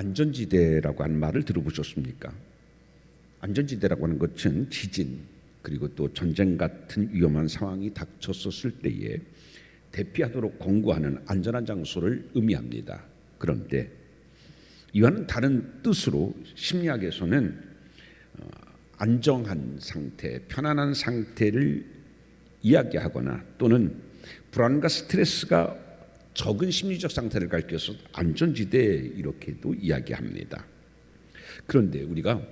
안전지대라고 하는 말을 들어보셨습니까? 안전지대라고 하는 것은 지진 그리고 또 전쟁 같은 위험한 상황이 닥쳤었을 때에 대피하도록 권고하는 안전한 장소를 의미합니다. 그런데 이와는 다른 뜻으로 심리학에서는 안정한 상태, 편안한 상태를 이야기하거나 또는 불안과 스트레스가 적은 심리적 상태를 가리켜서 안전지대 이렇게도 이야기합니다. 그런데 우리가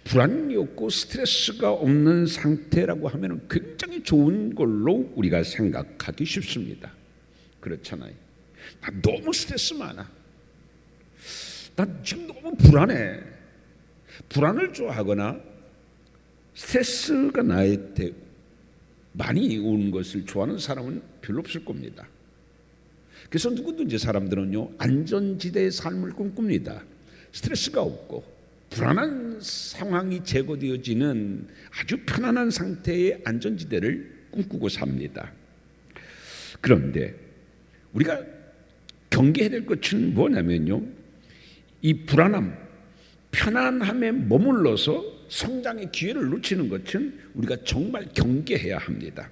불안이 없고 스트레스가 없는 상태라고 하면 굉장히 좋은 걸로 우리가 생각하기 쉽습니다. 그렇잖아요. 나 너무 스트레스 많아. 나 지금 너무 불안해. 불안을 좋아하거나 스트레스가 나한테 많이 오는 것을 좋아하는 사람은 별로 없을 겁니다. 그래서 누구든지 사람들은요, 안전지대의 삶을 꿈꿉니다. 스트레스가 없고 불안한 상황이 제거되어지는 아주 편안한 상태의 안전지대를 꿈꾸고 삽니다. 그런데 우리가 경계해야 될 것은 뭐냐면요, 이 불안함, 편안함에 머물러서 성장의 기회를 놓치는 것은 우리가 정말 경계해야 합니다.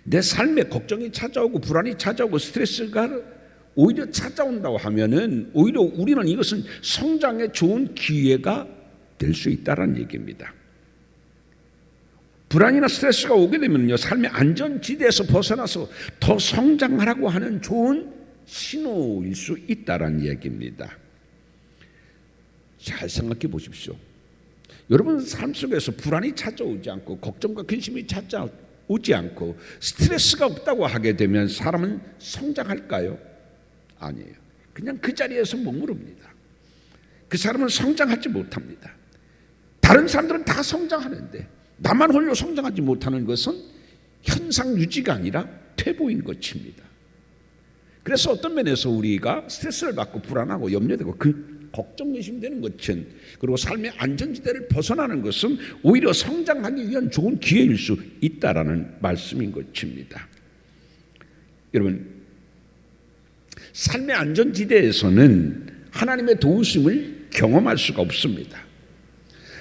내 삶에 걱정이 찾아오고 불안이 찾아오고 스트레스가 오히려 찾아온다고 하면은 오히려 우리는 이것은 성장의 좋은 기회가 될 수 있다는 얘기입니다. 불안이나 스트레스가 오게 되면요, 삶의 안전지대에서 벗어나서 더 성장하라고 하는 좋은 신호일 수 있다는 얘기입니다. 잘 생각해 보십시오. 여러분 삶 속에서 불안이 찾아오지 않고 걱정과 근심이 찾아오지 않고 스트레스가 없다고 하게 되면 사람은 성장할까요? 아니에요. 그냥 그 자리에서 머무릅니다. 그 사람은 성장하지 못합니다. 다른 사람들은 다 성장하는데 나만 홀로 성장하지 못하는 것은 현상 유지가 아니라 퇴보인 것입니다. 그래서 어떤 면에서 우리가 스트레스를 받고 불안하고 염려되고 걱정 의심되는 것은, 그리고 삶의 안전지대를 벗어나는 것은 오히려 성장하기 위한 좋은 기회일 수 있다라는 말씀인 것입니다. 여러분, 삶의 안전지대에서는 하나님의 도우심을 경험할 수가 없습니다.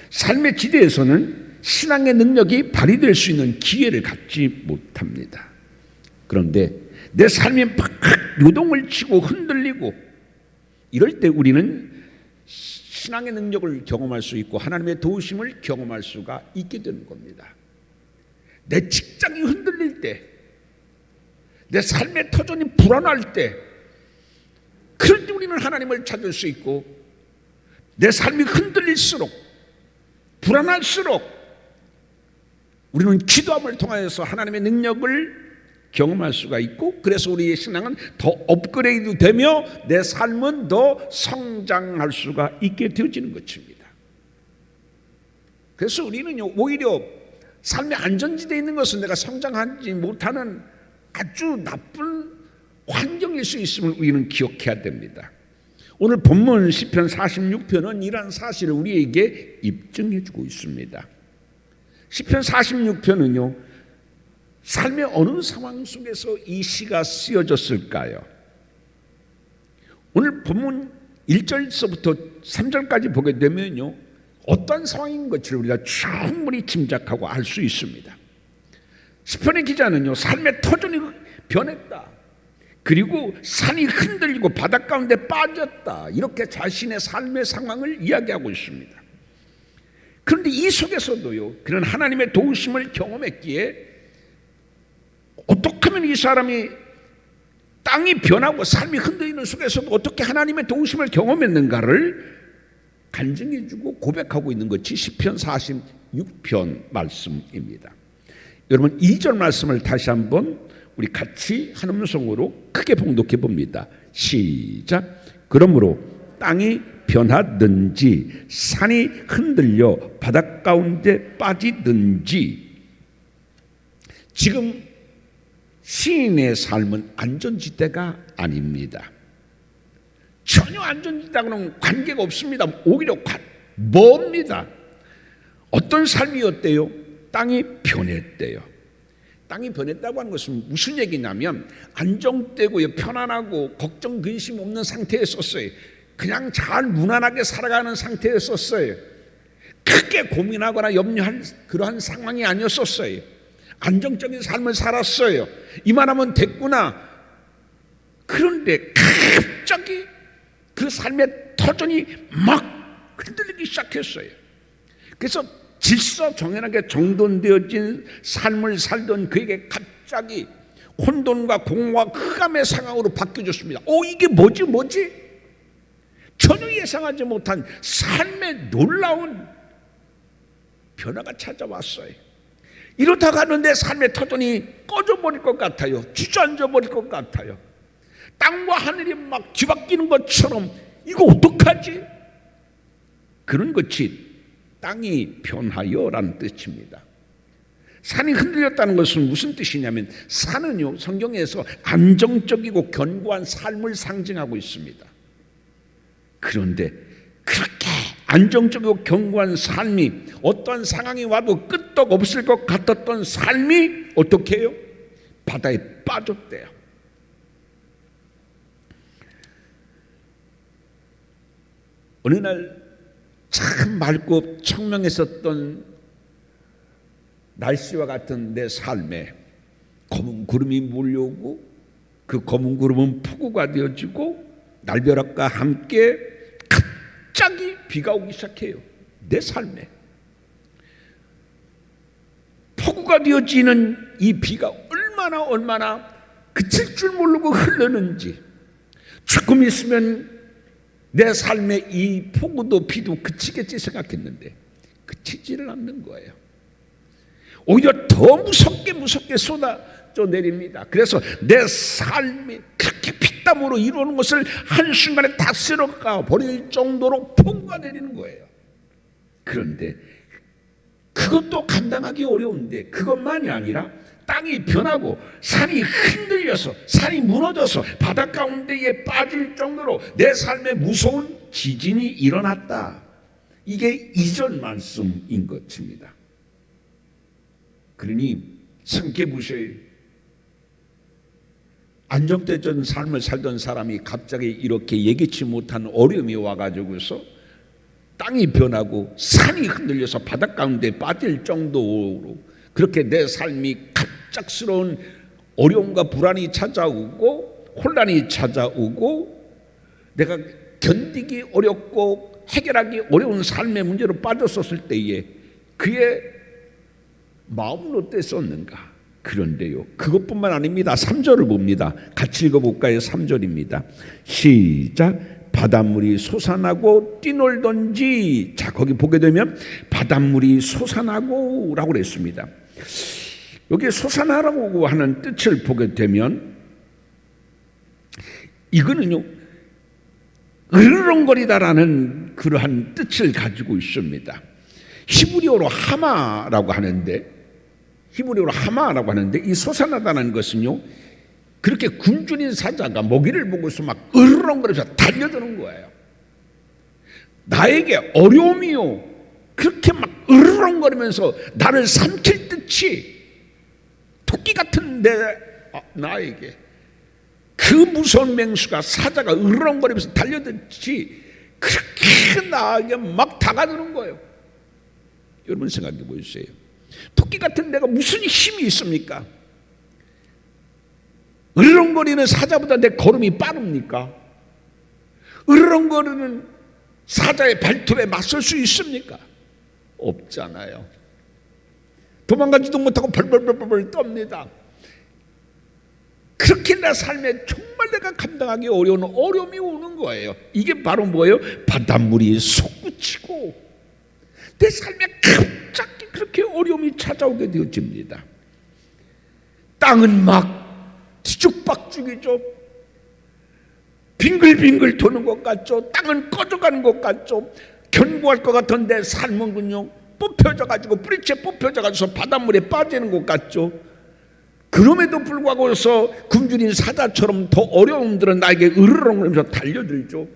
삶의 지대에서는 신앙의 능력이 발휘될 수 있는 기회를 갖지 못합니다. 그런데 내 삶이 막 요동을 치고 흔들리고 이럴 때 우리는 신앙의 능력을 경험할 수 있고 하나님의 도우심을 경험할 수가 있게 되는 겁니다. 내 직장이 흔들릴 때, 내 삶의 터전이 불안할 때, 그럴 때 우리는 하나님을 찾을 수 있고, 내 삶이 흔들릴수록, 불안할수록 우리는 기도함을 통하여서 하나님의 능력을 경험할 수가 있고, 그래서 우리의 신앙은 더 업그레이드 되며 내 삶은 더 성장할 수가 있게 되어지는 것입니다. 그래서 우리는 오히려 삶의 안전지대에 있는 것은 내가 성장하지 못하는 아주 나쁜 환경일 수 있음을 우리는 기억해야 됩니다. 오늘 본문 시편 46편은 이러한 사실을 우리에게 입증해 주고 있습니다. 시편 46편은요, 삶의 어느 상황 속에서 이 시가 쓰여졌을까요? 오늘 본문 1절서부터 3절까지 보게 되면요, 어떤 상황인 것을 우리가 충분히 짐작하고 알 수 있습니다. 시편의 기자는요, 삶의 터전이 변했다, 그리고 산이 흔들리고 바닷 가운데 빠졌다, 이렇게 자신의 삶의 상황을 이야기하고 있습니다. 그런데 이 속에서도요, 그런 하나님의 도우심을 경험했기에 어떻게 하면 이 사람이 땅이 변하고 삶이 흔들리는 속에서도 어떻게 하나님의 도우심을 경험했는가를 간증해주고 고백하고 있는 것이 시편 46편 말씀입니다. 여러분, 2절 말씀을 다시 한번 우리 같이 한 음성으로 크게 봉독해 봅니다. 시작. 그러므로 땅이 변하든지 산이 흔들려 바닷 가운데 빠지든지. 지금 시인의 삶은 안전지대가 아닙니다. 전혀 안전지대하고는 관계가 없습니다. 오히려 멉니다. 어떤 삶이었대요? 땅이 변했대요. 땅이 변했다고 하는 것은 무슨 얘기냐면 안정되고 편안하고 걱정 근심 없는 상태였었어요. 그냥 잘 무난하게 살아가는 상태였었어요. 크게 고민하거나 염려할 그러한 상황이 아니었었어요. 안정적인 삶을 살았어요. 이만하면 됐구나. 그런데 갑자기 그 삶의 터전이 막 흔들리기 시작했어요. 그래서 질서정연하게 정돈되어진 삶을 살던 그에게 갑자기 혼돈과 공허와 흑암의 상황으로 바뀌어졌습니다. 이게 뭐지? 전혀 예상하지 못한 삶의 놀라운 변화가 찾아왔어요. 이러다가 내 삶의 터전이 꺼져버릴 것 같아요. 주저앉아버릴 것 같아요. 땅과 하늘이 막 뒤바뀌는 것처럼 이거 어떡하지? 그런 것이 땅이 변하여라는 뜻입니다. 산이 흔들렸다는 것은 무슨 뜻이냐면 산은요, 성경에서 안정적이고 견고한 삶을 상징하고 있습니다. 그런데 그렇게 안정적이고 견고한 삶이 어떠한 상황이 와도 끄떡 없을 것 같았던 삶이 어떻게 해요? 바다에 빠졌대요. 어느 날 참 맑고 청명했었던 날씨와 같은 내 삶에 검은 구름이 몰려오고 그 검은 구름은 폭우가 되어지고 날벼락과 함께 갑자기 비가 오기 시작해요. 내 삶에 폭우가 되어지는 이 비가 얼마나 그칠 줄 모르고 흐르는지, 조금 있으면 내 삶의 이 폭우도 비도 그치겠지 생각했는데 그치지를 않는 거예요. 오히려 더 무섭게 쏟아져 내립니다. 그래서 내 삶이 그렇게 피땀으로 이루어오는 것을 한순간에 다 쓸어가 버릴 정도로 폭우가 내리는 거예요. 그런데 그것도 감당하기 어려운데 그것만이 아니라 땅이 변하고 산이 흔들려서 산이 무너져서 바다 가운데에 빠질 정도로 내 삶에 무서운 지진이 일어났다. 이게 이전 말씀인 것입니다. 그러니 생각해 보세요. 안정되던 삶을 살던 사람이 갑자기 이렇게 예기치 못한 어려움이 와가지고서 땅이 변하고 산이 흔들려서 바다 가운데 빠질 정도로 그렇게 내 삶이 갑작스러운 어려움과 불안이 찾아오고 혼란이 찾아오고 내가 견디기 어렵고 해결하기 어려운 삶의 문제로 빠졌었을 때에 그의 마음은 어땠었는가? 그런데요, 그것뿐만 아닙니다. 3절을 봅니다. 같이 읽어볼까요? 3절입니다. 시작. 바닷물이 솟아나고 뛰놀던지. 자, 거기 보게 되면 바닷물이 솟아나고 라고 그랬습니다. 여기 솟아나라고 하는 뜻을 보게 되면 이거는요, 으르렁거리다라는 그러한 뜻을 가지고 있습니다. 히브리어로 하마라고 하는데 이 솟아나다는 것은요, 그렇게 굶주린 사자가 먹이를 보고서 막 으르렁거리면서 달려드는 거예요. 나에게 어려움이요, 그렇게 막 으르렁거리면서 나를 삼킬 듯이 토끼 같은 나에게 그 무서운 맹수가 사자가 으르렁거리면서 달려들듯이 그렇게 나에게 막 다가드는 거예요. 여러분 생각해 보세요. 토끼 같은 내가 무슨 힘이 있습니까? 으르렁거리는 사자보다 내 걸음이 빠릅니까? 으르렁거리는 사자의 발톱에 맞설 수 있습니까? 없잖아요. 도망가지도 못하고 벌벌벌벌 떱니다. 그렇게 내 삶에 정말 내가 감당하기 어려운 어려움이 오는 거예요. 이게 바로 뭐예요? 바닷물이 솟구치고 내 삶에 갑자기 그렇게 어려움이 찾아오게 되어집니다. 땅은 막 뒤죽박죽이죠. 빙글빙글 도는 것 같죠. 땅은 꺼져가는 것 같죠. 견고할 것 같은 내 삶은군요, 뽑혀져가지고 뿌리채 뽑혀져가지고 바닷물에 빠지는 것 같죠. 그럼에도 불구하고서 굶주린 사자처럼 더 어려움들은 나에게 으르렁거리면서 달려들죠.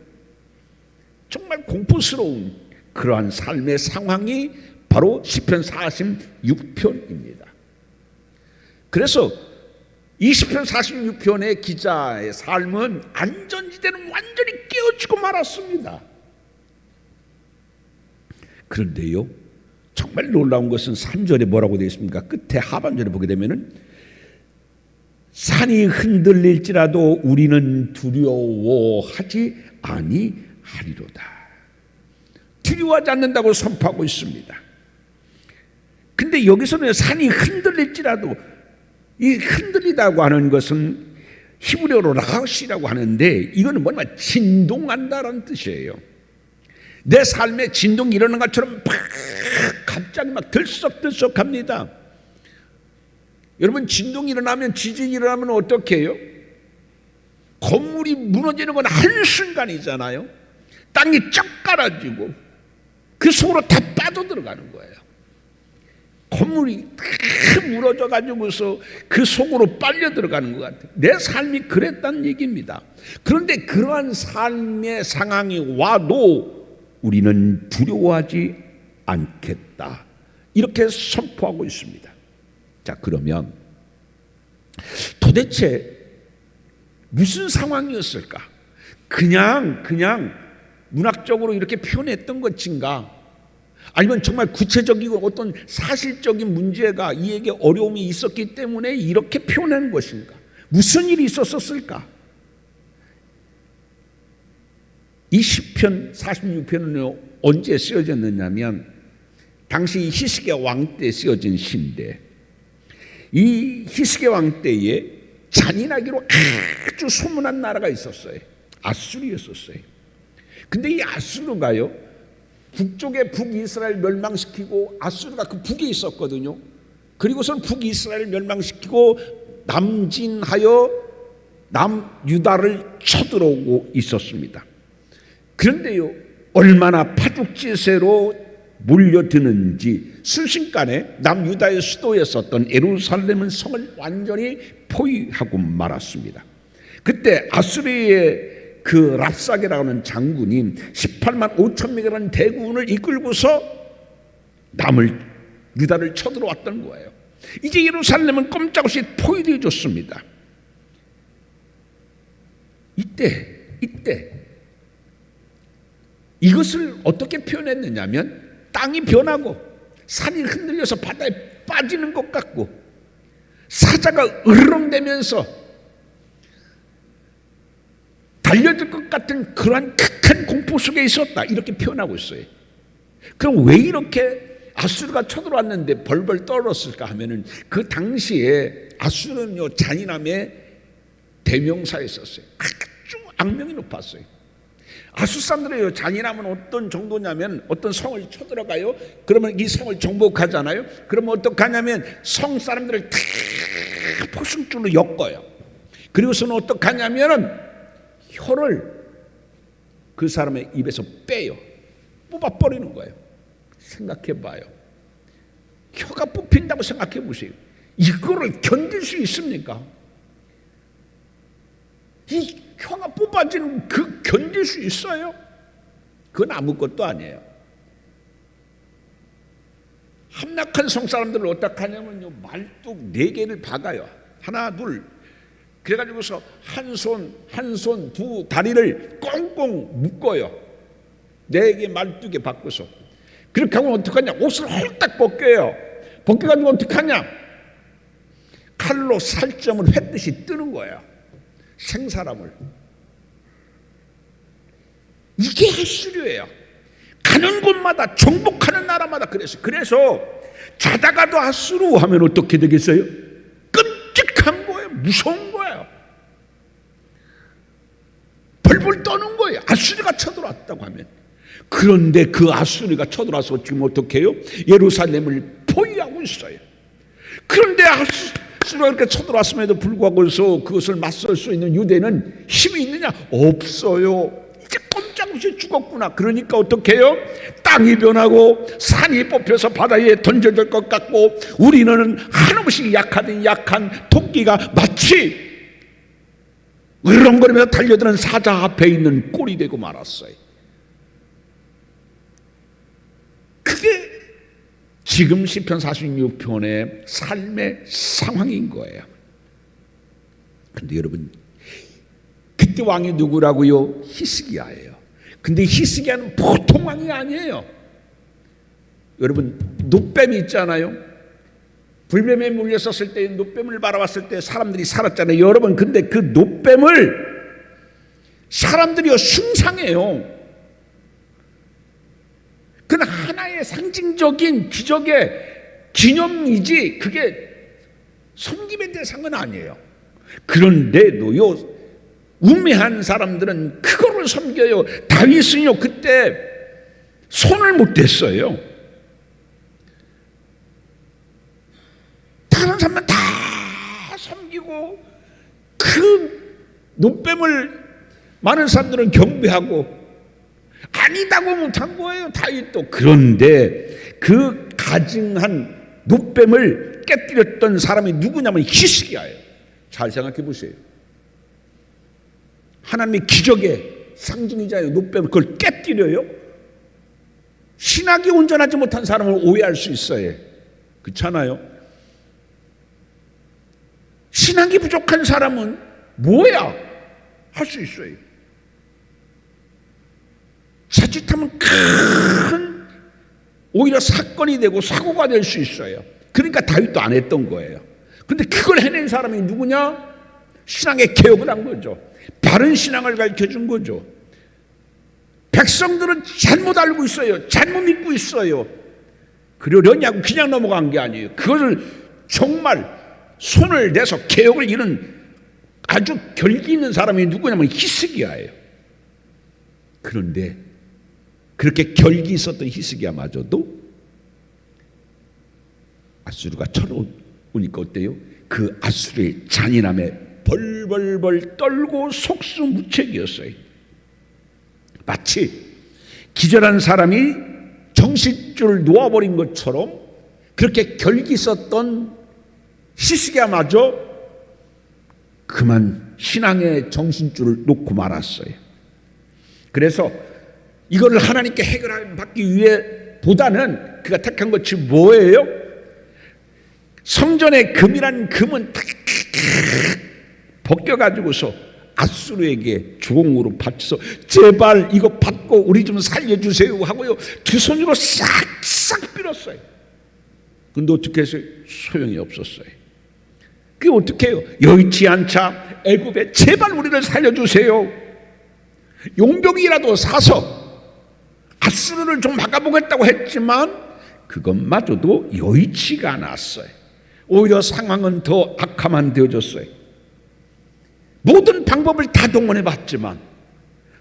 정말 공포스러운 그러한 삶의 상황이 바로 시편 46편입니다. 그래서 20편 46편의 기자의 삶은 안전지대는 완전히 깨어지고 말았습니다. 그런데요, 정말 놀라운 것은 3절에 뭐라고 되어 있습니까? 끝에 하반절에 보게 되면은 산이 흔들릴지라도 우리는 두려워하지 아니하리로다. 두려워하지 않는다고 선포하고 있습니다. 근데 여기서는 산이 흔들릴지라도, 이 흔들리다고 하는 것은 히브리어로 라하시라고 하는데 이거는 뭐냐면 진동한다라는 뜻이에요. 내 삶에 진동이 일어나는 것처럼 갑자기 막 들썩들썩합니다. 여러분, 진동이 일어나면, 지진이 일어나면 어떻게 해요? 건물이 무너지는 건 한순간이잖아요. 땅이 쫙 깔아지고 그 속으로 다 빠져들어가는 거예요. 건물이 다 무너져 가지고서 그 속으로 빨려 들어가는 것 같아요. 내 삶이 그랬다는 얘기입니다. 그런데 그러한 삶의 상황이 와도 우리는 두려워하지 않겠다, 이렇게 선포하고 있습니다. 자, 그러면 도대체 무슨 상황이었을까? 그냥 문학적으로 이렇게 표현했던 것인가? 아니면 정말 구체적이고 어떤 사실적인 문제가 이에게 어려움이 있었기 때문에 이렇게 표현한 것인가? 무슨 일이 있었을까? 이 시편 46편은 언제 쓰여졌느냐면 당시 히스기야 왕 때 쓰여진 시인데, 이 히스기야 왕 때에 잔인하기로 아주 소문난 나라가 있었어요. 아수르였었어요. 근데 이 아수르가요, 북쪽에 북이스라엘 멸망시키고, 아수르가 그 북에 있었거든요. 그리고선 북이스라엘 멸망시키고 남진하여 남유다를 쳐들어오고 있었습니다. 그런데요, 얼마나 파죽지세로 몰려드는지 순식간에 남유다의 수도였었던 예루살렘은 성을 완전히 포위하고 말았습니다. 그때 아수르의 그 랍사게라고 하는 장군이 18만 5천 명이라는 대군을 이끌고서 유다를 쳐들어왔던 거예요. 이제 예루살렘은 꼼짝없이 포위되어졌습니다. 이때 이것을 어떻게 표현했느냐면, 땅이 변하고 산이 흔들려서 바다에 빠지는 것 같고 사자가 으르렁대면서 달려들 것 같은 그러한 극한 공포 속에 있었다, 이렇게 표현하고 있어요. 그럼 왜 이렇게 아수르가 쳐들어왔는데 벌벌 떨었을까 하면은, 그 당시에 아수르는요, 잔인함의 대명사였었어요. 아주 악명이 높았어요. 아수 사람들의 잔인함은 어떤 정도냐면, 어떤 성을 쳐들어가요. 그러면 이 성을 정복하잖아요. 그러면 어떻게 하냐면 성 사람들을 다 포승줄로 엮어요. 그리고서는 어떻게 하냐면은 혀를 그 사람의 입에서 빼요. 뽑아버리는 거예요. 생각해 봐요. 혀가 뽑힌다고 생각해 보세요. 이거를 견딜 수 있습니까? 이 혀가 뽑아지는 그 견딜 수 있어요? 그건 아무것도 아니에요. 함락한 성 사람들을 어떻게 하냐면요, 말뚝 4개를 박아요. 하나 둘, 그래가지고서 한 손 두 다리를 꽁꽁 묶어요. 4개 말뚝에 박고서. 그렇게 하면 어떡하냐, 옷을 홀딱 벗겨요. 벗겨가지고 어떡하냐, 칼로 살점을 횟듯이 뜨는 거예요. 생사람을. 이게 아수르예요. 가는 곳마다, 정복하는 나라마다 그랬어요. 그래서 자다가도 아수르 하면 어떻게 되겠어요? 끔찍한 거예요. 무서운 거예요. 벌벌 떠는 거예요. 아수르가 쳐들어왔다고 하면. 그런데 그 아수르가 쳐들어와서 지금 어떻게 해요? 예루살렘을 포위하고 있어요. 그런데 아수르가 이렇게 쳐들어왔음에도 불구하고서 그것을 맞설 수 있는 유대는 힘이 있느냐? 없어요. 이제 꼼짝없이 죽었구나. 그러니까 어떻게 해요? 땅이 변하고 산이 뽑혀서 바다에 던져질 것 같고, 우리는 한없이 약하던 약한 토끼가 마치 으르렁거리면서 달려드는 사자 앞에 있는 꼴이 되고 말았어요. 그게 지금 시편 46편의 삶의 상황인 거예요. 근데 여러분, 그때 왕이 누구라고요? 히스기야예요. 근데 히스기야는 보통 왕이 아니에요. 여러분, 놋뱀이 있잖아요. 불뱀에 물렸었을 때 놋뱀을 바라봤을 때 사람들이 살았잖아요. 여러분, 근데 그 놋뱀을 사람들이 숭상해요. 그건 하나의 상징적인 기적의 기념이지 그게 섬김의 대상은 아니에요. 그런데도요, 우매한 사람들은 그거를 섬겨요. 다윗은요, 그때 손을 못 댔어요. 다른 사람은 다 섬기고 그 놋뱀을 많은 사람들은 경배하고 아니다고 못한 거예요, 다윗도. 그런데 그 가증한 놋뱀을 깨뜨렸던 사람이 누구냐면 히스기야예요. 잘 생각해 보세요. 하나님의 기적의 상징이잖아요. 놋뱀을 그걸 깨뜨려요. 신학이 온전하지 못한 사람을 오해할 수 있어요. 그렇잖아요. 신학이 부족한 사람은 뭐야? 할 수 있어요. 자칫하면 큰 오히려 사건이 되고 사고가 될 수 있어요. 그러니까 다윗도 안 했던 거예요. 근데 그걸 해낸 사람이 누구냐? 신앙의 개혁을 한 거죠. 바른 신앙을 가르쳐준 거죠. 백성들은 잘못 알고 있어요. 잘못 믿고 있어요. 그러려냐고 그냥 넘어간 게 아니에요. 그것을 정말 손을 내서 개혁을 이룬 아주 결기 있는 사람이 누구냐면 히스기야예요. 그런데 그렇게 결기 있었던 히스기야마저도 아수르가 쳐오니까 어때요? 그 아수르의 잔인함에 벌벌벌 떨고 속수무책이었어요. 마치 기절한 사람이 정신줄을 놓아버린 것처럼 그렇게 결기 있었던 히스기야마저 그만 신앙의 정신줄을 놓고 말았어요. 그래서 이거를 하나님께 해결받기 위해 보다는 그가 택한 것이 뭐예요? 성전의 금이란 금은 탁 벗겨가지고서 아수르에게 주공으로 바쳐서 제발 이거 받고 우리 좀 살려주세요 하고요, 두 손으로 싹싹 빌었어요. 근데 어떻게 했어요? 소용이 없었어요. 그게 어떻게 해요? 여의치 않자 애굽에 제발 우리를 살려주세요. 용병이라도 사서 아수르를 좀 막아보겠다고 했지만 그것마저도 여의치가 않았어요. 오히려 상황은 더 악화만 되어졌어요. 모든 방법을 다 동원해 봤지만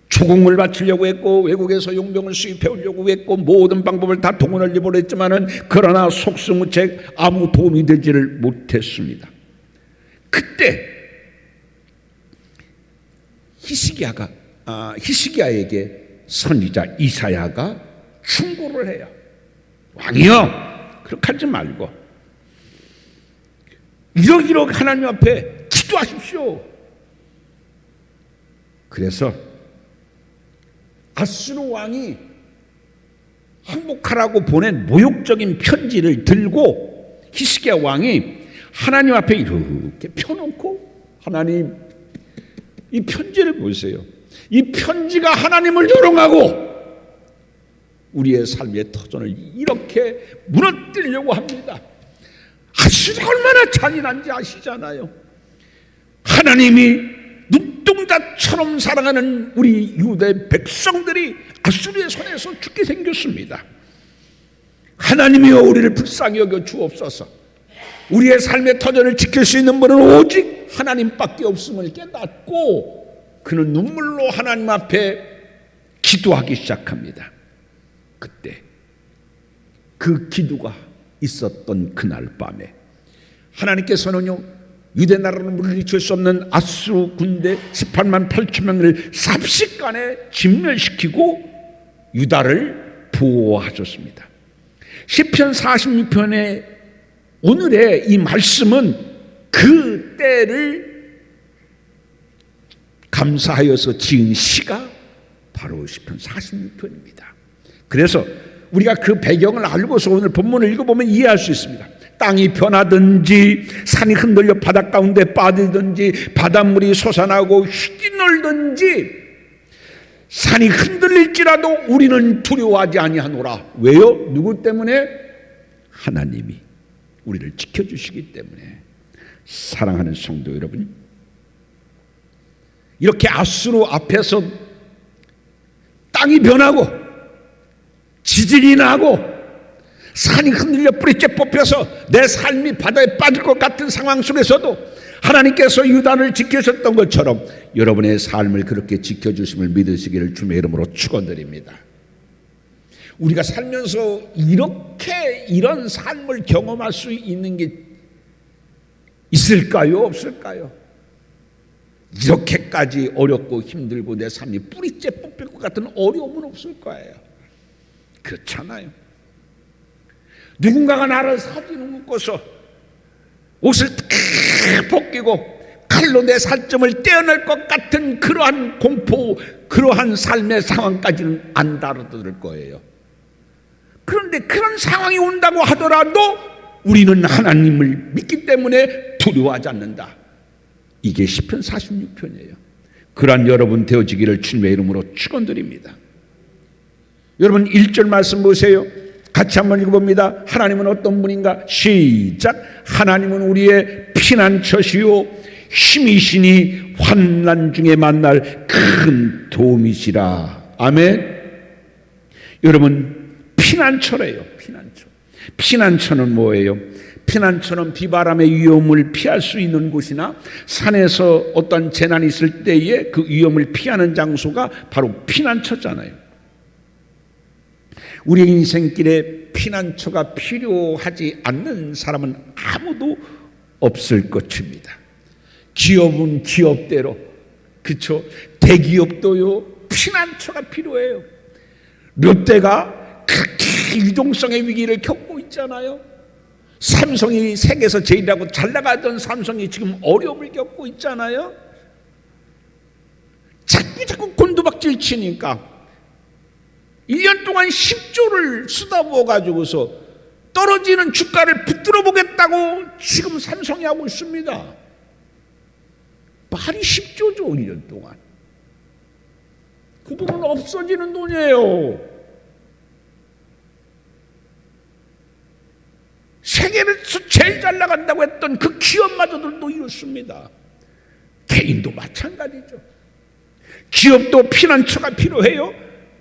초공을 바치려고 했고 외국에서 용병을 수입해 오려고 했고 모든 방법을 다 동원하려고 했지만은 그러나 속수무책 아무 도움이 되지를 못했습니다. 그때 히스기야에게 선지자 이사야가 충고를 해요. 왕이여, 그렇게 하지 말고 이러기록 하나님 앞에 기도하십시오. 그래서 아수르 왕이 항복하라고 보낸 모욕적인 편지를 들고 히스기야 왕이 하나님 앞에 이렇게 펴놓고, 하나님 이 편지를 보세요. 이 편지가 하나님을 조롱하고 우리의 삶의 터전을 이렇게 무너뜨리려고 합니다. 아수르가 얼마나 잔인한지 아시잖아요. 하나님이 눈동자처럼 사랑하는 우리 유대 백성들이 아수르의 손에서 죽게 생겼습니다. 하나님이여 우리를 불쌍히 여겨 주옵소서. 우리의 삶의 터전을 지킬 수 있는 분은 오직 하나님밖에 없음을 깨닫고 그는 눈물로 하나님 앞에 기도하기 시작합니다. 그때 그 기도가 있었던 그날 밤에 하나님께서는요, 유대 나라를 물리칠 수 없는 아수르 군대 18만 8천 명을 삽시간에 진멸시키고 유다를 보호하셨습니다. 시편 46편의 오늘의 이 말씀은 그 때를 감사하여서 지은 시가 바로 시편 46편입니다. 그래서 우리가 그 배경을 알고서 오늘 본문을 읽어보면 이해할 수 있습니다. 땅이 변하든지 산이 흔들려 바닷 가운데 빠지든지 바닷물이 솟아나고 휘날든지 산이 흔들릴지라도 우리는 두려워하지 아니하노라. 왜요? 누구 때문에? 하나님이 우리를 지켜주시기 때문에. 사랑하는 성도 여러분, 이렇게 아수르 앞에서 땅이 변하고 지진이 나고 산이 흔들려 뿌리째 뽑혀서 내 삶이 바다에 빠질 것 같은 상황 속에서도 하나님께서 유다를 지키셨던 것처럼 여러분의 삶을 그렇게 지켜주심을 믿으시기를 주님의 이름으로 축원드립니다. 우리가 살면서 이렇게 이런 삶을 경험할 수 있는 게 있을까요? 없을까요? 이렇게까지 어렵고 힘들고 내 삶이 뿌리째 뽑힐 것 같은 어려움은 없을 거예요. 그렇잖아요. 누군가가 나를 사진을 묶어서 옷을 탁 벗기고 칼로 내 살점을 떼어낼 것 같은 그러한 공포, 그러한 삶의 상황까지는 안 다루들 거예요. 그런데 그런 상황이 온다고 하더라도 우리는 하나님을 믿기 때문에 두려워하지 않는다. 이게 시편 46편이에요. 그러한 여러분 되어지기를 주님의 이름으로 축원드립니다. 여러분 1절 말씀 보세요. 같이 한번 읽어봅니다. 하나님은 어떤 분인가? 시작. 하나님은 우리의 피난처시요 힘이시니 환난 중에 만날 큰 도움이시라. 아멘. 여러분 피난처래요. 피난처. 피난처는 뭐예요? 피난처는 비바람의 위험을 피할 수 있는 곳이나 산에서 어떤 재난이 있을 때에 그 위험을 피하는 장소가 바로 피난처잖아요. 우리 인생길에 피난처가 필요하지 않는 사람은 아무도 없을 것입니다. 기업은 기업대로, 그렇죠? 대기업도요 피난처가 필요해요. 롯데가 그렇게 유동성의 위기를 겪고 있잖아요. 삼성이 세계에서 제일이라고 잘 나가던 삼성이 지금 어려움을 겪고 있잖아요. 자꾸 곤두박질 치니까 1년 동안 10조를 쏟아부어가지고서 떨어지는 주가를 붙들어 보겠다고 지금 삼성이 하고 있습니다. 말이 10조죠. 1년 동안. 그 돈은 없어지는 돈이에요. 세계에서 제일 잘 나간다고 했던 그 기업마저들도 이렇습니다. 개인도 마찬가지죠. 기업도 피난처가 필요해요.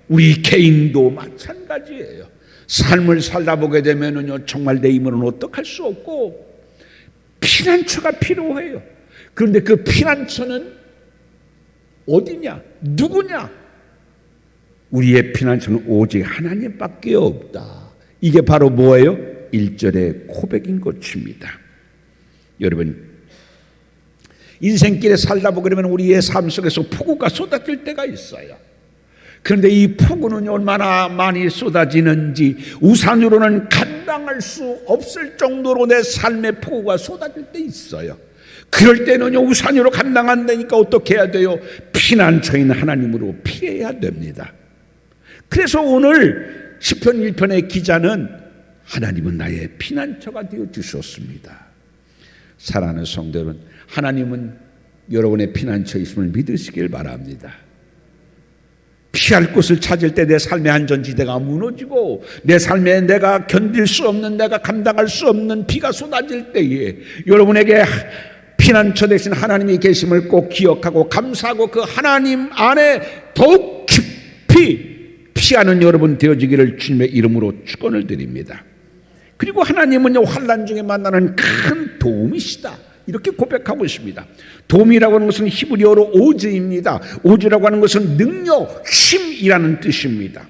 우리 개인도 마찬가지예요. 삶을 살다 보게 되면은요, 정말 내 힘으로는 어떡할 수 없고 피난처가 필요해요. 그런데 그 피난처는 어디냐? 누구냐? 우리의 피난처는 오직 하나님밖에 없다. 이게 바로 뭐예요? 1절의 고백인 것입니다. 여러분, 인생길에 살다 보게 되면 우리의 삶 속에서 폭우가 쏟아질 때가 있어요. 그런데 이 폭우는 얼마나 많이 쏟아지는지 우산으로는 감당할 수 없을 정도로 내 삶의 폭우가 쏟아질 때 있어요. 그럴 때는요, 우산으로 감당 안 되니까 어떻게 해야 돼요? 피난처인 하나님으로 피해야 됩니다. 그래서 오늘 시편 1편의 기자는 하나님은 나의 피난처가 되어 주셨습니다. 사랑하는 성도 여러분, 하나님은 여러분의 피난처 있음을 믿으시길 바랍니다. 피할 곳을 찾을 때 내 삶의 안전지대가 무너지고 내 삶에 내가 견딜 수 없는, 내가 감당할 수 없는 비가 쏟아질 때에 여러분에게 피난처 되신 하나님이 계심을 꼭 기억하고 감사하고 그 하나님 안에 더욱 깊이 피하는 여러분 되어지기를 주님의 이름으로 축원을 드립니다. 그리고 하나님은요, 환난 중에 만나는 큰 도움이시다, 이렇게 고백하고 있습니다. 도움이라고 하는 것은 히브리어로 오즈입니다. 오즈라고 하는 것은 능력, 힘이라는 뜻입니다.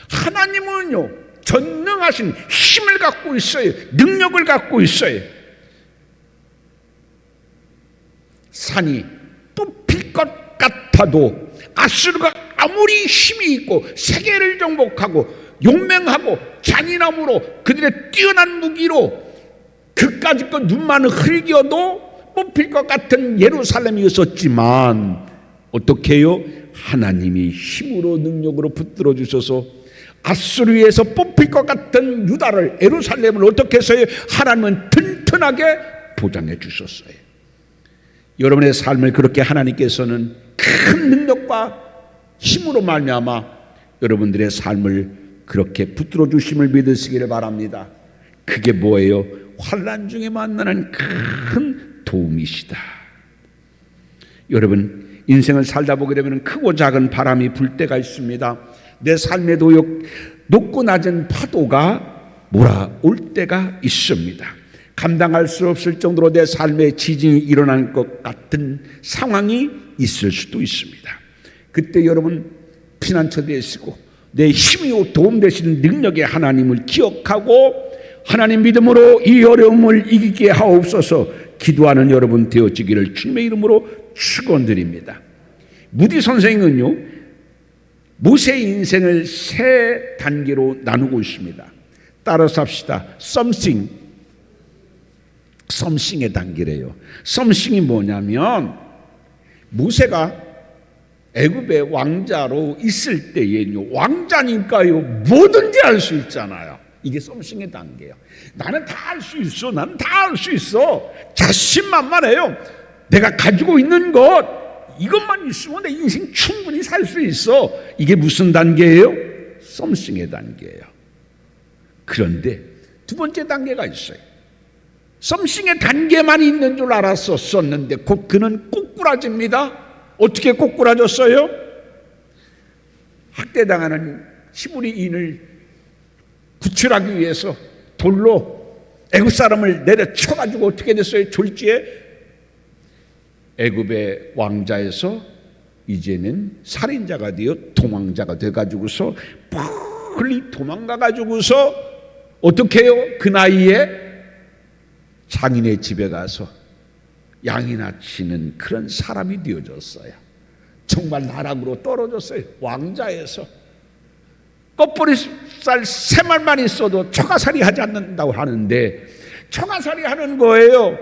하나님은요, 전능하신 힘을 갖고 있어요. 능력을 갖고 있어요. 산이 뽑힐 것 같아도 아수르가 아무리 힘이 있고 세계를 정복하고 용맹하고 잔인함으로 그들의 뛰어난 무기로 그까짓 것 눈만 흘겨도 뽑힐 것 같은 예루살렘이었지만 어떻게 해요? 하나님이 힘으로 능력으로 붙들어 주셔서 아수르에서 뽑힐 것 같은 유다를, 예루살렘을 어떻게 해서요? 하나님은 튼튼하게 보장해 주셨어요. 여러분의 삶을 그렇게 하나님께서는 큰 능력과 힘으로 말미암아 여러분들의 삶을 그렇게 붙들어 주심을 믿으시기를 바랍니다. 그게 뭐예요? 환난 중에 만나는 큰 도움이시다. 여러분, 인생을 살다 보게 되면 크고 작은 바람이 불 때가 있습니다. 내 삶에도 높고 낮은 파도가 몰아올 때가 있습니다. 감당할 수 없을 정도로 내 삶에 지진이 일어날 것 같은 상황이 있을 수도 있습니다. 그때 여러분 피난처 되시고 내 힘이요 도움 되시는 능력의 하나님을 기억하고 하나님 믿음으로 이 어려움을 이기게 하옵소서 기도하는 여러분 되어지기를 주님의 이름으로 축원드립니다. 무디 선생은요, 모세의 인생을 세 단계로 나누고 있습니다. 따라서 합시다. 썸씽의 단계래요. 썸씽이 뭐냐면 모세가 애굽의 왕자로 있을 때에요, 왕자니까요 뭐든지 할 수 있잖아요. 이게 썸씽의 단계예요. 나는 다 할 수 있어. 나는 다 할 수 있어. 자신만만해요. 내가 가지고 있는 것 이것만 있으면 내 인생 충분히 살 수 있어. 이게 무슨 단계예요? 썸씽의 단계예요. 그런데 두 번째 단계가 있어요. 썸씽의 단계만 있는 줄 알았었는데 곧 그는 꼬꾸라집니다. 어떻게 꼬꾸라졌어요? 학대당하는 히브리인을 구출하기 위해서 돌로 애굽 사람을 내려쳐가지고 어떻게 됐어요? 졸지에 애굽의 왕자에서 이제는 살인자가 되어 도망자가 돼가지고서 빨리 도망가가지고서 어떻게 해요? 그 나이에 장인의 집에 가서 양이나 치는 그런 사람이 되어졌어요. 정말 나락으로 떨어졌어요. 왕자에서 껍데기살 세 말만 있어도 처가살이 하지 않는다고 하는데 처가살이 하는 거예요.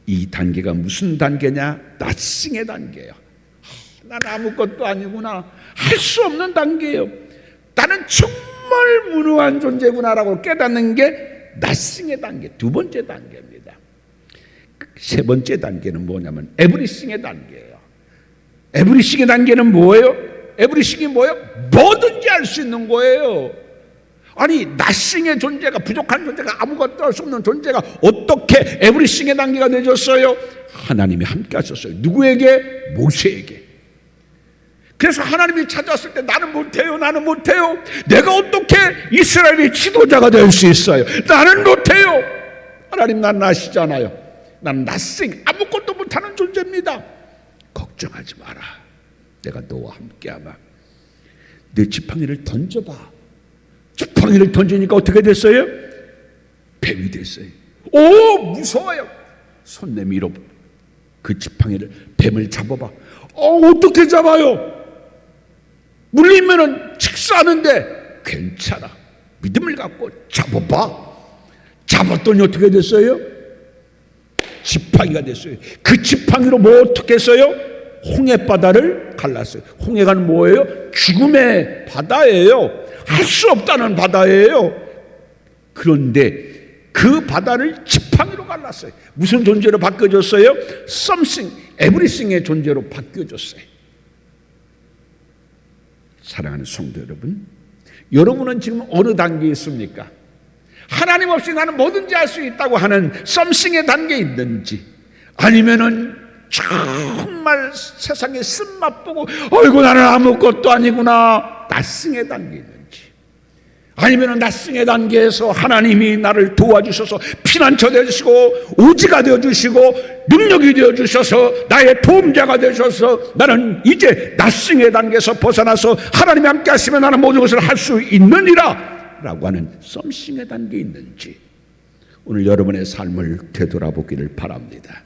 이 단계가 무슨 단계냐? 낫싱의 단계예요. 난 아무것도 아니구나, 할 수 없는 단계예요. 나는 정말 무능한 존재구나라고 깨닫는 게 낫싱의 단계, 두 번째 단계입니다. 세 번째 단계는 뭐냐면 에브리싱의 단계예요. 에브리싱의 단계는 뭐예요? 에브리싱이 뭐예요? 뭐든지 할 수 있는 거예요. 아니, 낫싱의 존재가, 부족한 존재가, 아무것도 할 수 없는 존재가 어떻게 에브리싱의 단계가 되졌어요? 하나님이 함께 하셨어요. 누구에게? 모세에게. 그래서 하나님이 찾아왔을 때 나는 못해요, 나는 못해요. 내가 어떻게 이스라엘의 지도자가 될 수 있어요? 나는 못해요. 하나님, 난 아시잖아요. 난 낫싱, 아무것도 못하는 존재입니다. 걱정하지 마라. 내가 너와 함께하마. 내 지팡이를 던져봐. 지팡이를 던지니까 어떻게 됐어요? 뱀이 됐어요. 오, 무서워요. 손 내밀어 그 지팡이를, 뱀을 잡아봐. 어떻게 잡아요? 물리면은 직사하는데 괜찮아. 믿음을 갖고 잡아봐. 잡았더니 어떻게 됐어요? 지팡이가 됐어요. 그 지팡이로 뭐 어떻게 했어요? 홍해바다를 갈랐어요. 홍해가는 뭐예요? 죽음의 바다예요. 할 수 없다는 바다예요. 그런데 그 바다를 지팡이로 갈랐어요. 무슨 존재로 바뀌어졌어요? something, everything의 존재로 바뀌어졌어요. 사랑하는 성도 여러분, 여러분은 지금 어느 단계에 있습니까? 하나님 없이 나는 뭐든지 할 수 있다고 하는 something의 단계에 있는지, 아니면은 정말 세상에 쓴맛 보고 어이구 나는 아무것도 아니구나, 낯승의 단계에 있는지, 아니면은 낯승의 단계에서 하나님이 나를 도와주셔서 피난처 되어주시고 우지가 되어주시고 능력이 되어주셔서 나의 도움자가 되셔서 나는 이제 낯승의 단계에서 벗어나서 하나님이 함께 하시면 나는 모든 것을 할 수 있느니라 라고 하는 썸씽의 단계에 있는지, 오늘 여러분의 삶을 되돌아보기를 바랍니다.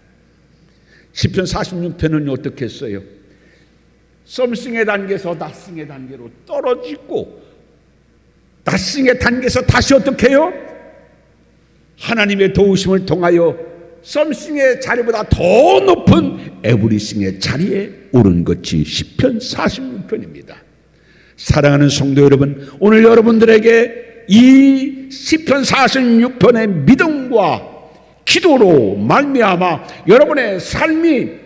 시편 46편은 어떻게 했어요? 썸씽의 단계에서 낯승의 단계로 떨어지고 낯승의 단계에서 다시 어떻게 해요? 하나님의 도우심을 통하여 썸씽의 자리보다 더 높은 에브리싱의 자리에 오른 것이 시편 46편입니다. 사랑하는 성도 여러분, 오늘 여러분들에게 이 시편 46편의 믿음과 기도로 말미암아 여러분의 삶이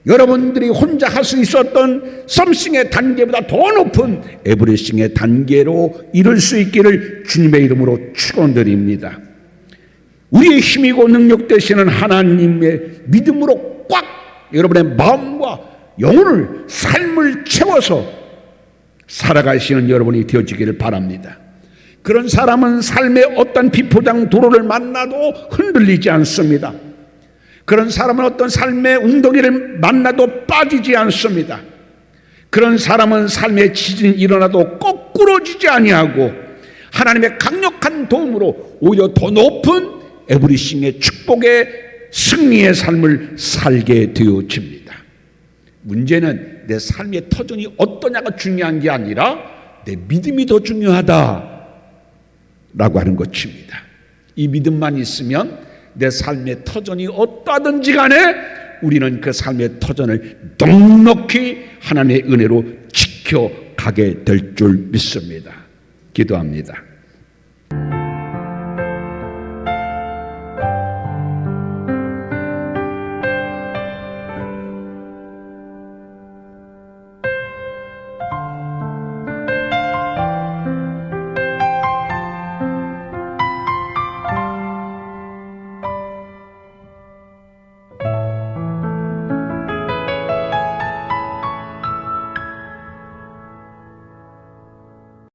여러분들이 혼자 할 수 있었던 썸씽의 단계보다 더 높은 에브리싱의 단계로 이룰 수 있기를 주님의 이름으로 축원드립니다. 우리의 힘이고 능력 되시는 하나님의 믿음으로 꽉 여러분의 마음과 영혼을, 삶을 채워서 살아가시는 여러분이 되어지기를 바랍니다. 그런 사람은 삶의 어떤 비포장 도로를 만나도 흔들리지 않습니다. 그런 사람은 어떤 삶의 웅덩이를 만나도 빠지지 않습니다. 그런 사람은 삶의 지진이 일어나도 거꾸러지지 아니하고 하나님의 강력한 도움으로 오히려 더 높은 에브리싱의 축복의 승리의 삶을 살게 되어집니다. 문제는 내 삶의 터전이 어떠냐가 중요한 게 아니라 내 믿음이 더 중요하다라고 하는 것입니다. 이 믿음만 있으면 내 삶의 터전이 어떠하든지 간에 우리는 그 삶의 터전을 넉넉히 하나님의 은혜로 지켜가게 될 줄 믿습니다. 기도합니다.